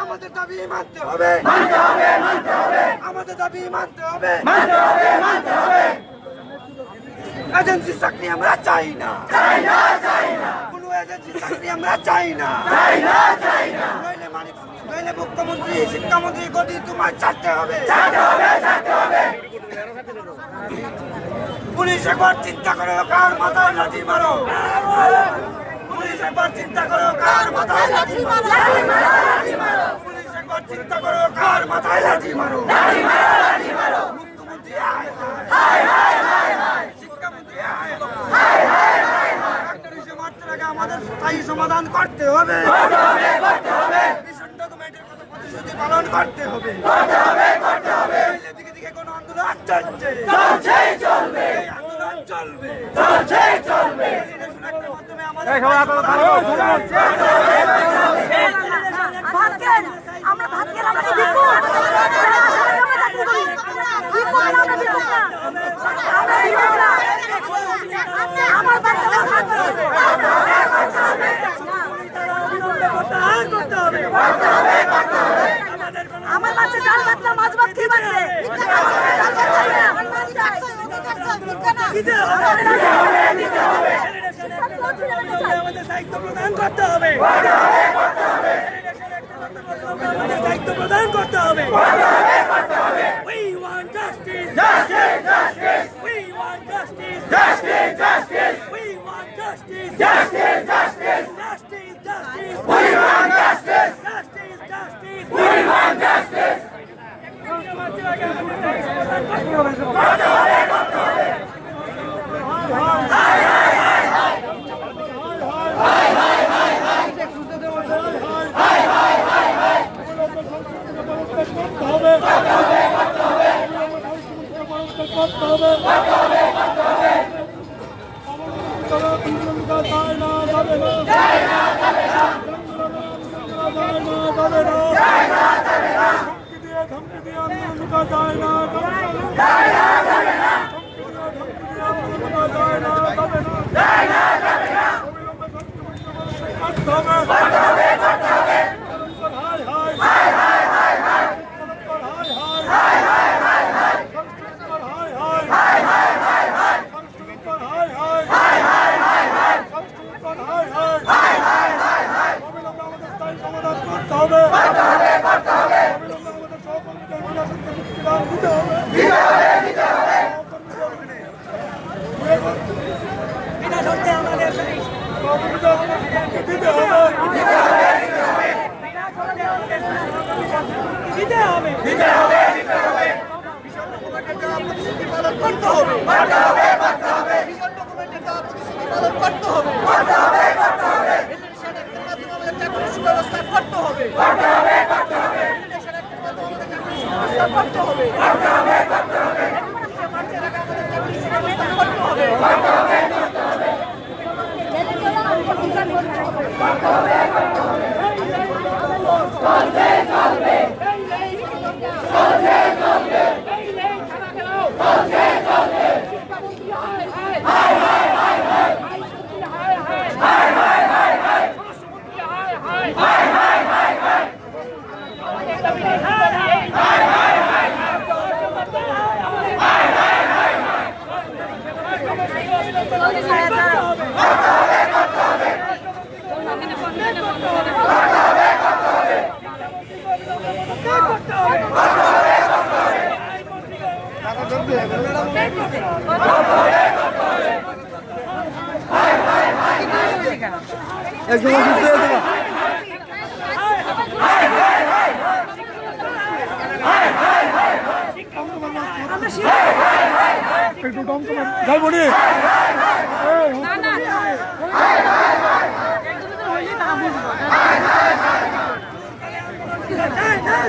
আমাদের দাবি মানতে হবে, আমাদের দাবি মানতে হবে। এজেন্সি চাকরি আমরা চাই না, কোনো এজেন্সি চাকরি আমরা চাই না। নইলে মুখ্যমন্ত্রী শিক্ষামন্ত্রী গদি তোমার ছাড়তে হবে। পুলিশ একবার চিন্তা করো কার মাথায় লাঠি মারো, পুলিশ একবার চিন্তা করো কার মাথায় লাঠি মারো, পুলিশ একবার চিন্তা করো কার মাথায় লাঠি মারো। মুখ্যমন্ত্রী শিক্ষামন্ত্রী মারতে আগে আমাদের স্থায়ী সমাধান করতে হবে, মিশন ডকুমেন্টের কথা প্রতিশ্রুতি পালন করতে হবে। দিকে দিকে কোনো আন্দোলন চলছে, আন্দোলন চলবে। আমার বাচ্চা ডাল ভাত না মাছ ভাত খেয়ে বাঁচবে। দায়িত্ব প্রদান করতে হবে, দায়িত্ব প্রদান করতে হবে। We want justice, justice, justice. We want justice, justice, justice. We want justice, justice, justice. Justice, justice. We want justice, justice, justice. We want justice.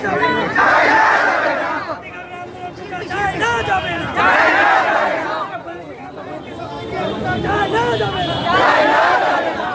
যাবে না যায় না যাবে না যায় না যাবে না যায় না যাবে না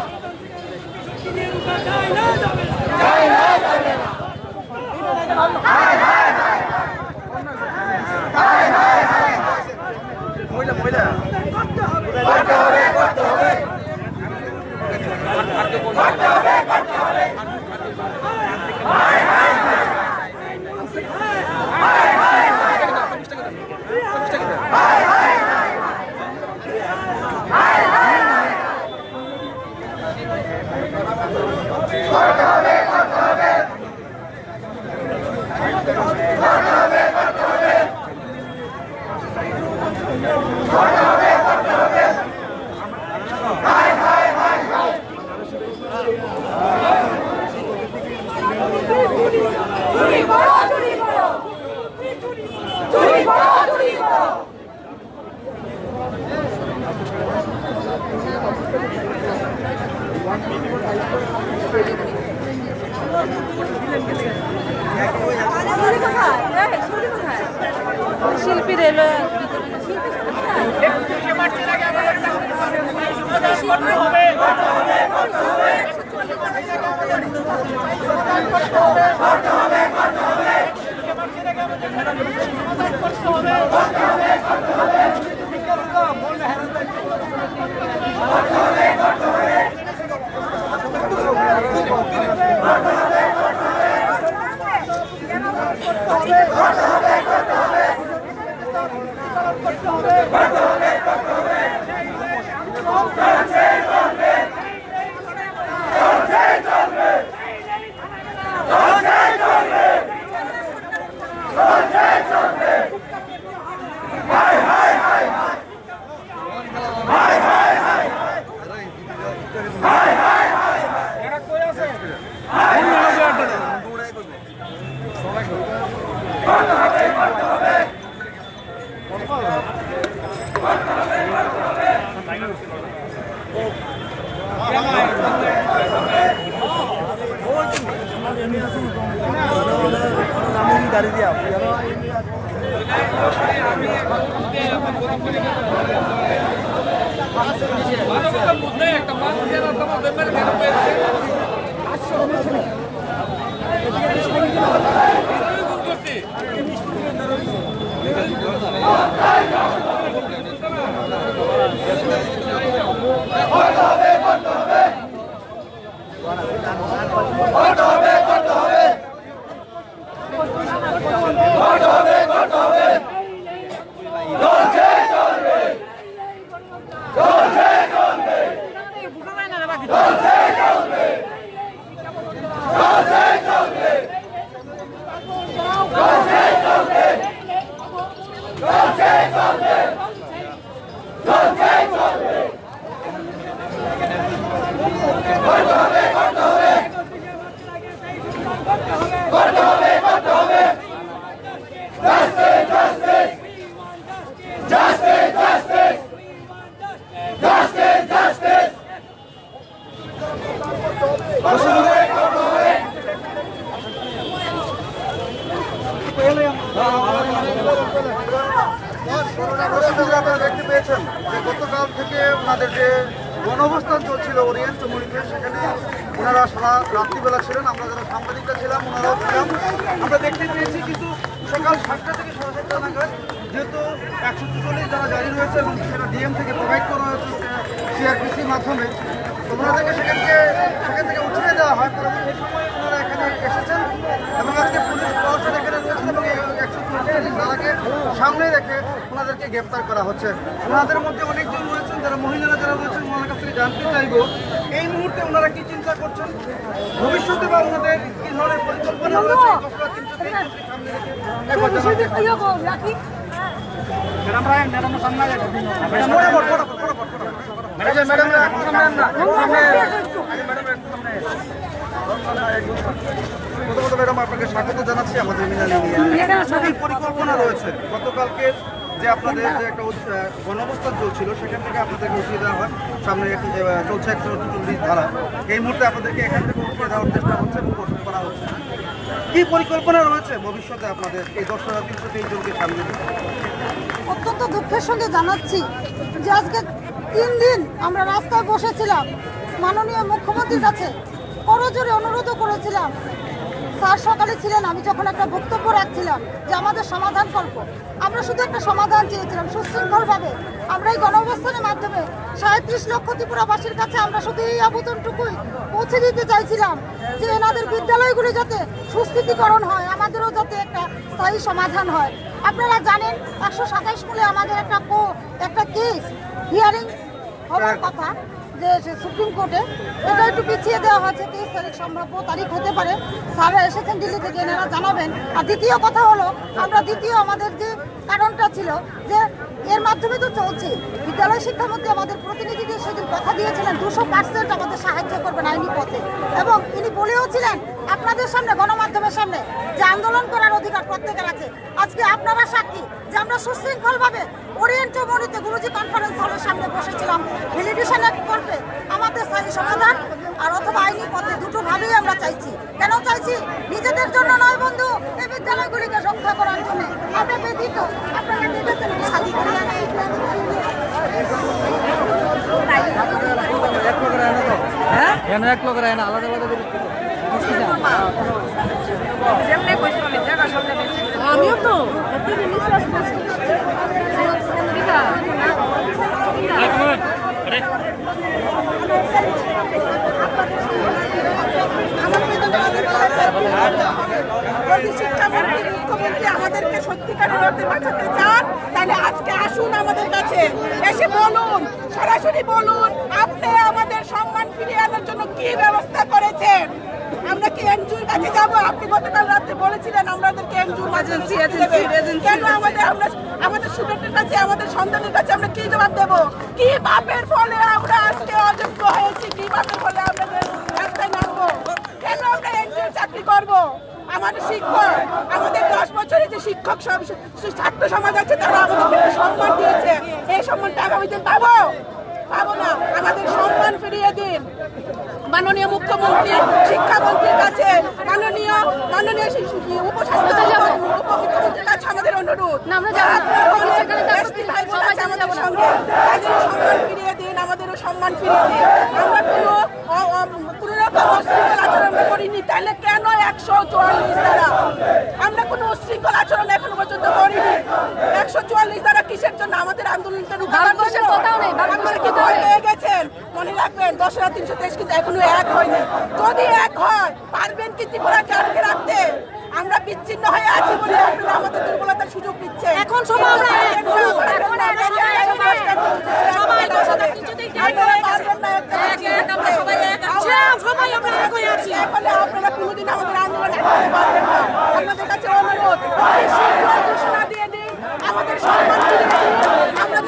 শিল্পী রেল দেখতে পেয়েছেন যে গতকাল থেকে ওনাদের যে গণঅবস্থান চলছিল ওরিয়েন্ট মরিতে, সেখানে ওনারা সারা রাত্রিবেলা ছিলেন, আমরা যারা সাংবাদিকরা ছিলাম ওনারাও ছিলাম। আমরা দেখতে পেয়েছি কিন্তু সকাল 7টা থেকে 7:30 নাগাদ যেহেতু 144 যারা জারি রয়েছে এবং সেটা ডিএম থেকে প্রোভাইড করা হয়েছে সিআরপিসির মাধ্যমে, তো ওনাদেরকে সেখান থেকে উঠিয়ে দেওয়া হয়। পরবর্তী সময় ওনারা এখানে এসেছেন এবং আজকে পুলিশ প্রশাসন এখানে রয়েছেন এবং 144 যারাকে সামনে রেখে ওনাদেরকে গ্রেপ্তার করা হচ্ছে। ওনাদের মধ্যে অনেকজন রয়েছেন যারা মহিলারা যারা রয়েছেন, ওনার কাছ থেকে জানতে চাইব এই মুহূর্তে ওনারা কি চিন্তা করছেন, ভবিষ্যতে বা ওনাদের কি ধরনের পরিকল্পনা রয়েছে। প্রথমত ম্যাডাম আপনাকে স্বাগত জানাচ্ছি আমাদের মিনালি নিয়ে। পরিকল্পনা রয়েছে গতকালকে যে আপনাদের যে একটা গণঅবস্থান চলছিল সেখান থেকে আপনাদেরকে উঠিয়ে দেওয়া হয়, সামনে চলছে 144 ধারা, এই মুহূর্তে আপনাদেরকে এখান থেকে উঠিয়ে দেওয়ার চেষ্টা হচ্ছে এবং করা হচ্ছে। কি পরিকল্পনা রয়েছে ভবিষ্যতে আপনাদের এই 10,323 জনকে সামনে রেখে? অত্যন্ত দুঃখের সঙ্গে জানাচ্ছি যে আজকে 3 দিন আমরা রাস্তায় বসেছিলাম, মাননীয় মুখ্যমন্ত্রীর কাছে করজোরে অনুরোধও করেছিলাম। স্যার সকালে ছিলেন, আমি যখন একটা বক্তব্য রাখছিলাম যে আমাদের সমাধান করব, আমরা শুধু একটা সমাধান চেয়েছিলাম সুশৃঙ্খলভাবে। আমরা এই গণঅবস্থানের মাধ্যমে 37 লক্ষ ত্রিপুরাবাসীর কাছে আমরা শুধু এই আবেদনটুকুই পৌঁছে দিতে চাইছিলাম যে এনাদের বিদ্যালয়গুলি যাতে সুস্থিতিকরণ হয়, আমাদেরও যাতে একটা স্থায়ী সমাধান হয়। আপনারা জানেন 127 মূলে আমাদের একটা কেস হিয়ারিং হওয়ার কথা যে সুপ্রিম কোর্টে, এটা একটু পিছিয়ে দেওয়া হয়েছে। 23 তারিখ সম্ভাব্য তারিখ হতে পারে। স্যাররা এসেছেন দিল্লি থেকে, এনারা জানাবেন। আর দ্বিতীয় কথা হলো, আমরা আমাদের যে কারণটা ছিল যে এর মাধ্যমে তো চলছে, বিদ্যালয় শিক্ষামন্ত্রী আমাদের প্রতিনিধিদের সেদিন কথা দিয়েছিলেন 200% আমাদের সাহায্য করবেন আইনি পথে, এবং তিনি বলেওছিলেন আপনাদের সামনে, গণমাধ্যমের সামনে, যে আন্দোলন করার অধিকার প্রত্যেকের আছে। আজকে আপনারা সাক্ষী যে আমরা সুশৃঙ্খলভাবে ওরিয়েন্ট মনিতে গুরুজি কনফারেন্স হলের সামনে বসেছিলাম। ভ্যালিডেশন অ্যাক্ট করবে আমাদের স্থায়ী সমাধান আর অথবা আইনি পথে, দুটোভাবেই আমরা চাইছি। কেন চাইছি? নিজেদের জন্য নয় বন্ধু, এই বিদ্যালয়গুলিকে রক্ষা করার জন্য। আমরা ব্যতীত আপনারা দেখেছেন শাদি করে আমিও তো মুখ্যমন্ত্রী আমাদেরকে সত্যিকারের অর্থে বাঁচাতে চান, তাহলে আজকে আসুন আমাদের কাছে, এসে বলুন, সরাসরি বলুন আপনি আমাদের সম্মান ফিরিয়ে আনার জন্য কি ব্যবস্থা করেছেন। আমরা কি এনজিওর কাছে যাবো? আপনি গতকাল রাতে বলেছিলেন আমাদেরকে এনজিওর কেন আমাদের স্টুডেন্টের কাছে, আমাদের সন্তানের কাছে আমরা কি জবাব দেবো? কি বাপের ফলে আমরা আজকে অযোগ্য হয়েছি? কি বাপের ফলে আমরা রাস্তায় নামবো? কেন আমরা এনজিওর চাকরি করবো? আমাদের শিক্ষক, আমাদের 10 বছরে যে শিক্ষক ছাত্র সমাজ আছে তারা আমাদেরকে সম্মান দিয়েছে, এই সম্মানটা আগামী দিন পাবো না। আমাদের সম্মান ফিরিয়ে দিন। মাননীয় মুখ্যমন্ত্রী, শিক্ষামন্ত্রীর কাছে, মাননীয় উপমুখ্যমন্ত্রীর কাছে আমাদের অনুরোধ, আমাদের সঙ্গে তাদেরও সম্মান ফিরিয়ে দিন, আমাদেরও সম্মান ফিরিয়ে দিন। আমরা কোনো রকম অশৃঙ্খল আচরণ করিনি, তাহলে কেন 144 দ্বারা? আমরা কোনো উশৃঙ্খল আচরণ এখনো পর্যন্ত করিনি। 144 দ্বারা কিসের জন্য? আমাদের আন্দোলনটা রুখাবার জন্য। আপনারা কি হয়ে গেছেন? মনে রাখবেন 10,323 কিন্তু এখনো এক হয়নি। যদি এক হয়, পারবেন কি ত্রিপুরাকে আটকে রাখতে? আমরা বিচ্ছিন্ন হয়ে আছি বলে আপনারা আমাদের দুর্বলতার সুযোগ দিচ্ছেন। এখন সময় আমরা আপনারা কোনোদিন আমাদের আন্দোলন আটকাতে পারবেন না। আপনাদের কাছে অনুরোধ, ঘোষণা দিয়ে দিন, আমাদের সম্মান ফিরিয়ে দিন। আমরা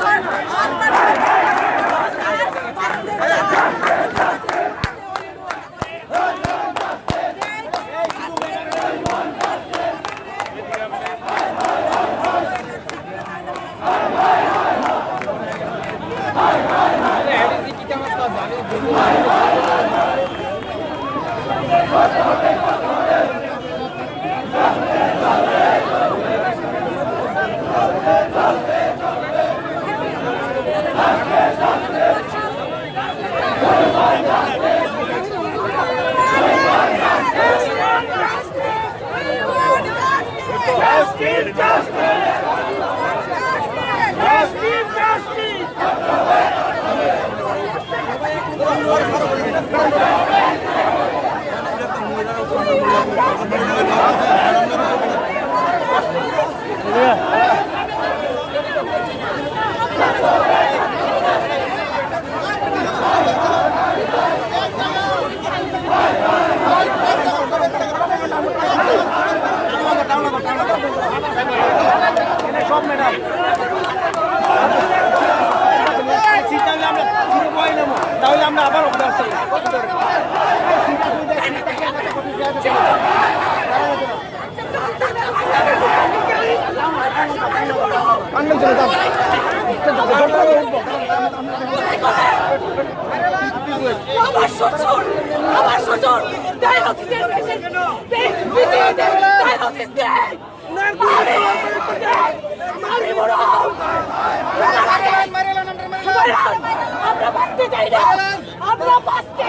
তাহলে আমরা আবার আমার শ্বশুর আমরা বাঁচতে চাই না, আমরা বাঁচতে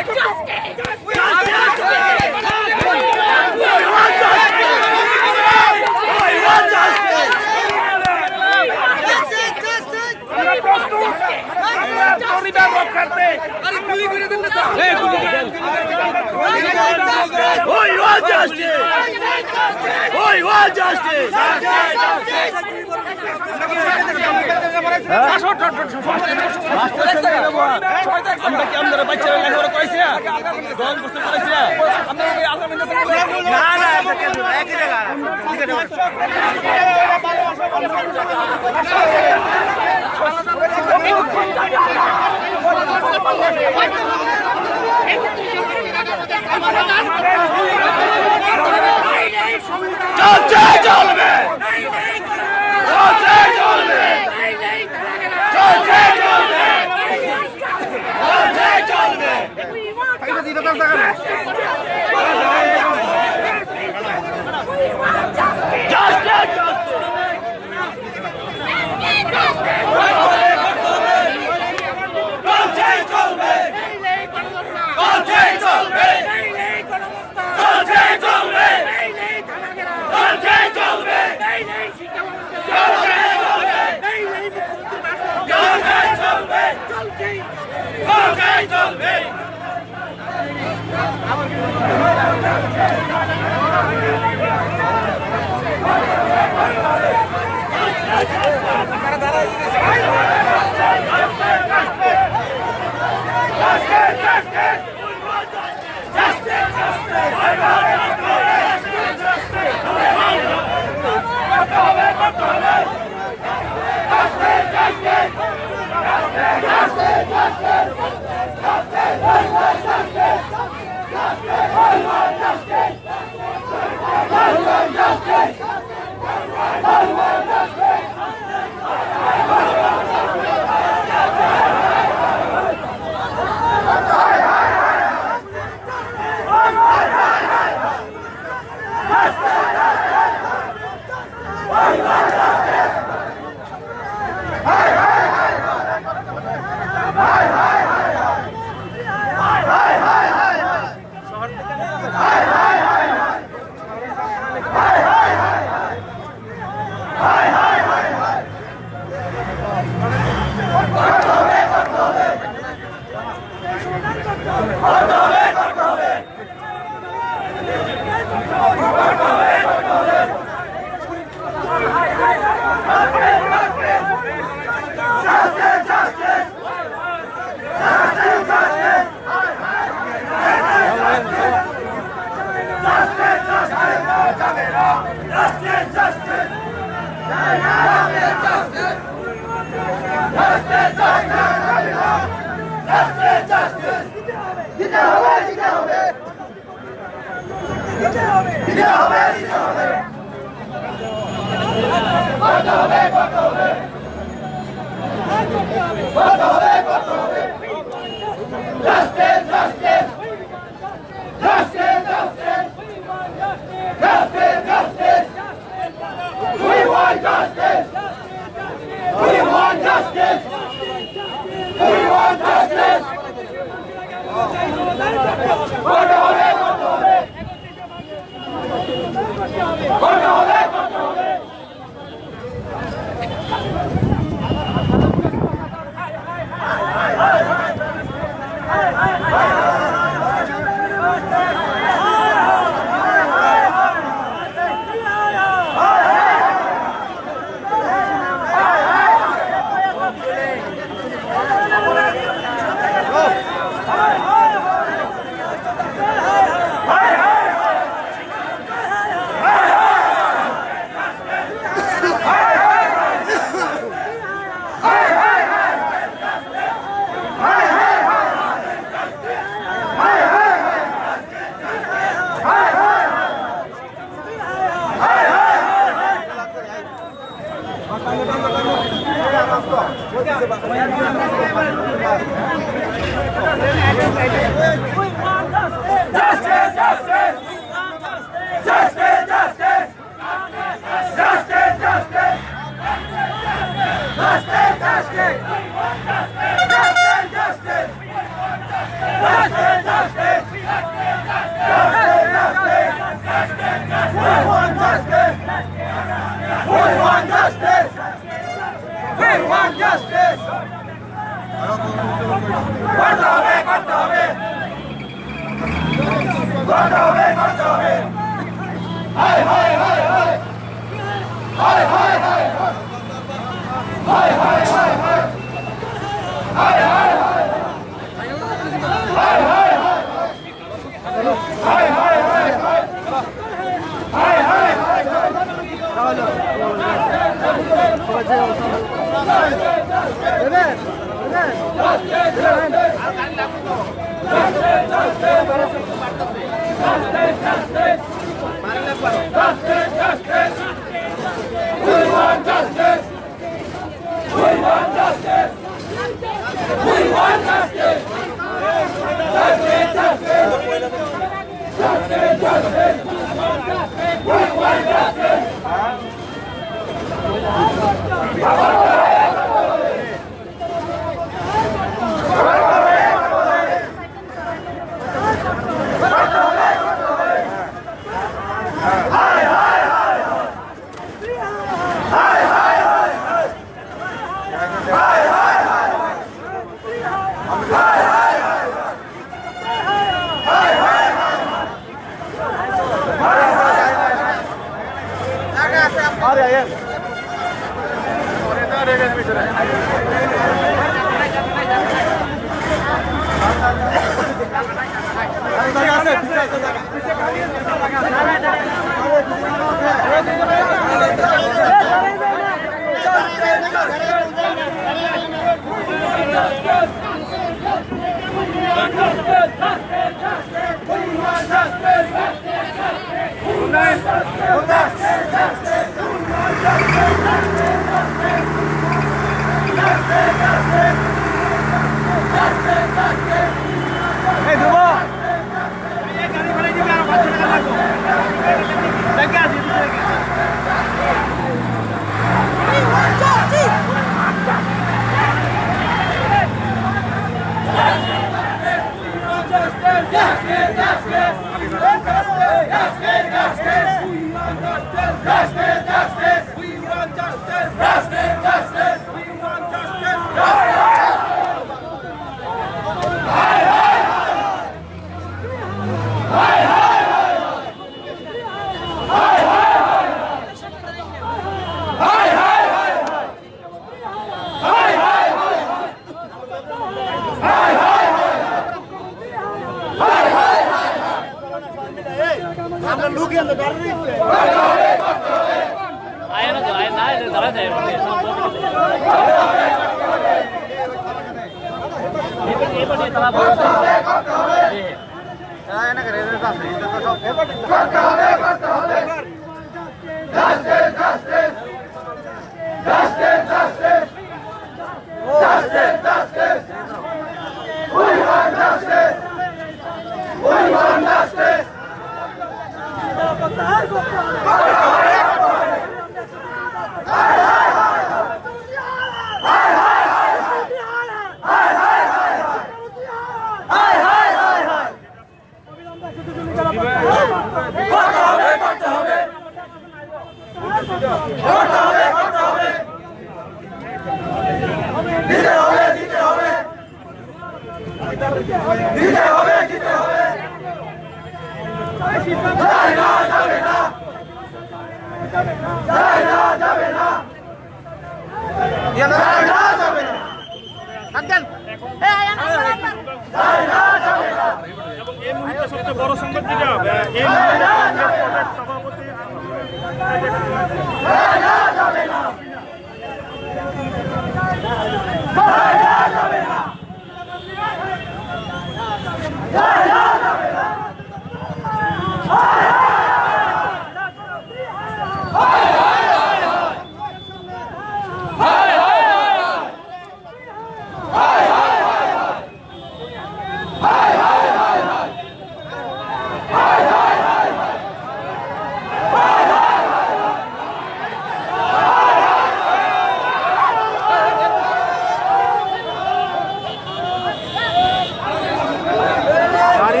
গাড়ি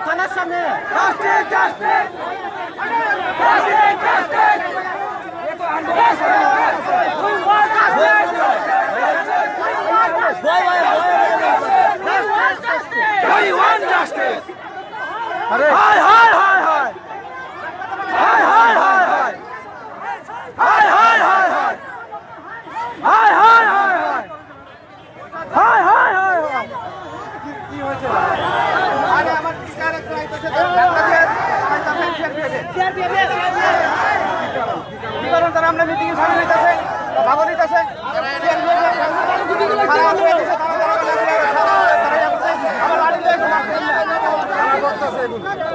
থানার সামনে আমরা মিটিং সামনে নিতেছে ভালো নিতেছে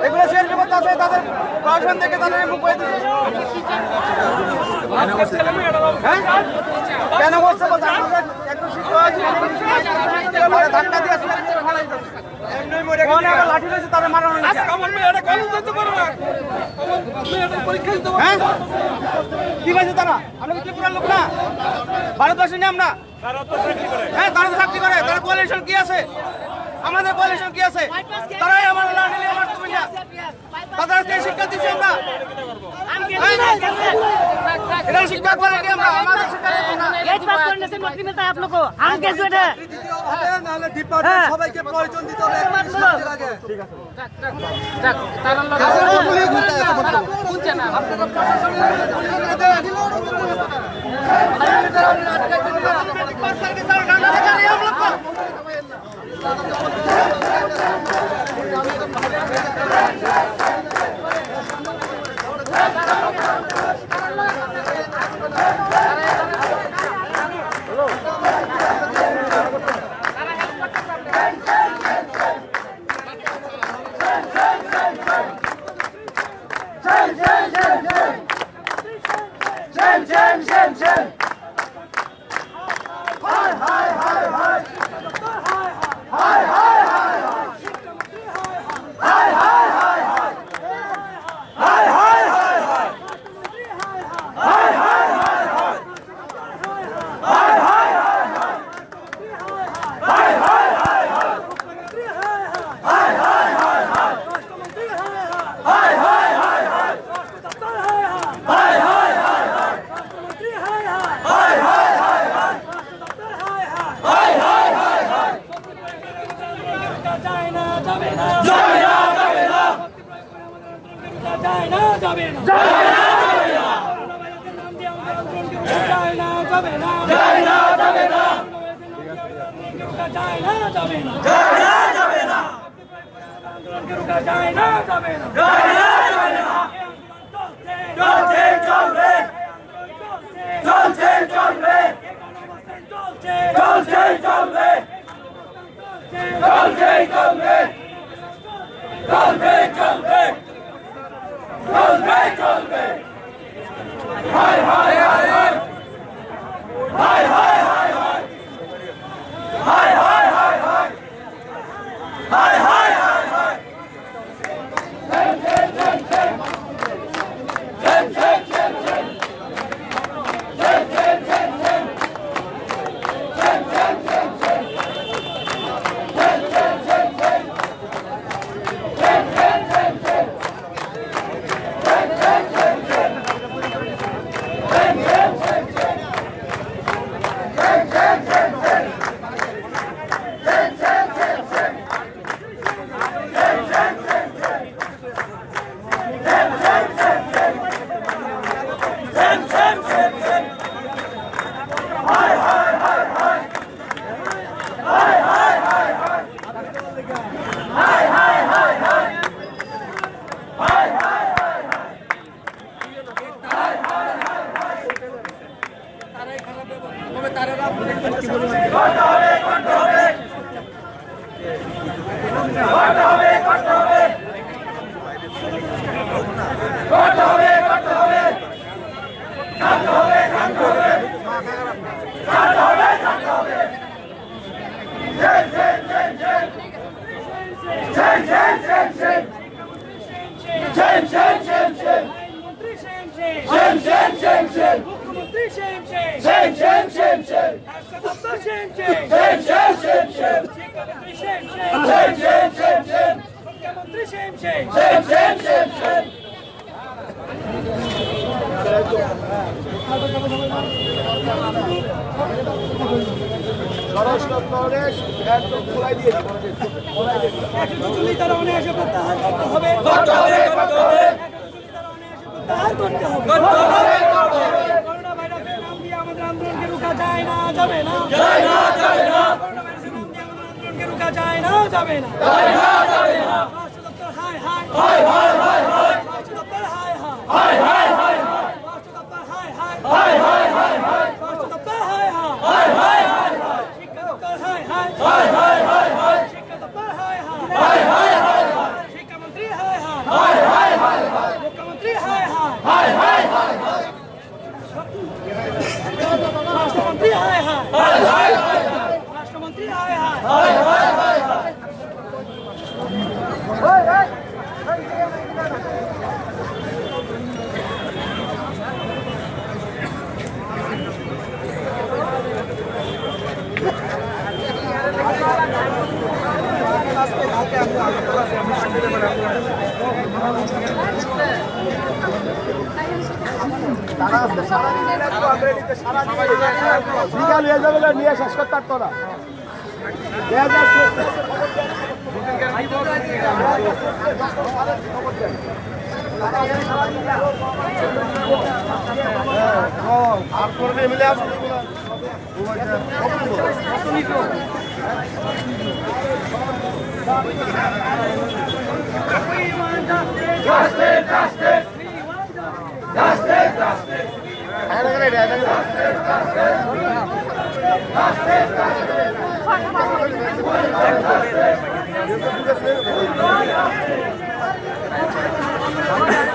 এগুলো শেয়ার করতে আছে তাদের প্রশাসন থেকে তাদের মুখ করে দিচ্ছে কেন বলছে একটু ধাক্কা দিয়ে লাঠি রয়েছে তাদের মারানো কি পাইছে তারা? আমরা ত্রিপুরার লোক না, ভারতবর্ষে নেই আমরা। হ্যাঁ, তারা তো চাকরি করে, তারা কোয়ালিশন কি আছে? আমাদের কোয়ালিশন কি আছে? তারাই আমার তাদের শিক্ষা দিচ্ছি আমরা। এটা শিক্ষা করে কি আমরা? আমাদের শিক্ষা आप लोग को हम कैसे है নাহলে ডিপার্টমেন্ট সবাইকে প্রয়োজন দিতে হবে আগে। ঠিক আছে মুখ্যমন্ত্রী শিক্ষামন্ত্রী same same same same same same স্বাস্থ্য দপ্তর same same same same same same শিক্ষামন্ত্রী same same same same same same মুখ্যমন্ত্রী same same same same same same তারা অনায়াসে প্রত্যাহার করতে হবে করতে হবে করতে হবে তারা অনায়াসে প্রত্যাহার করতে হবে করতে হবে করতে হবে করোনা ভাইরাসের নাম দিয়ে আমাদের আন্দোলনকে রুখা যায় না যাবে না যায় না যায় না করোনা ভাইরাসের নাম দিয়ে আমাদের আন্দোলনকে রুখা যায় না যাবে না যায় না যায় না রাষ্ট্র দপ্তর হাই হাই হাই হাই হাই হাই রাষ্ট্র দপ্তর হাই হাই হাই হাই হাই রাষ্ট্র দপ্তর হাই হাই হাই হাই হাই হাই রাষ্ট্র দপ্তর হাই হাই হাই হাই হাই হাই শিক্ষা দপ্তর হাই হাই হাই হাই হাই হাই শিক্ষা দপ্তর হাই হাই হাই হাই হাই হাই শিক্ষামন্ত্রী হাই হাই হাই হাই হাই হাই মুখ্যমন্ত্রী হাই হাই হাই হাই হাই হাই রাষ্ট্রমন্ত্রী হাই হাই হাই হাই হাই রাষ্ট্রমন্ত্রী হাই হাই হাই হাই হাই হাই নিয়ে শেষ করতে পারতো না আর করবে মিলে আসবে Justice, justice, justice, justice. Justice,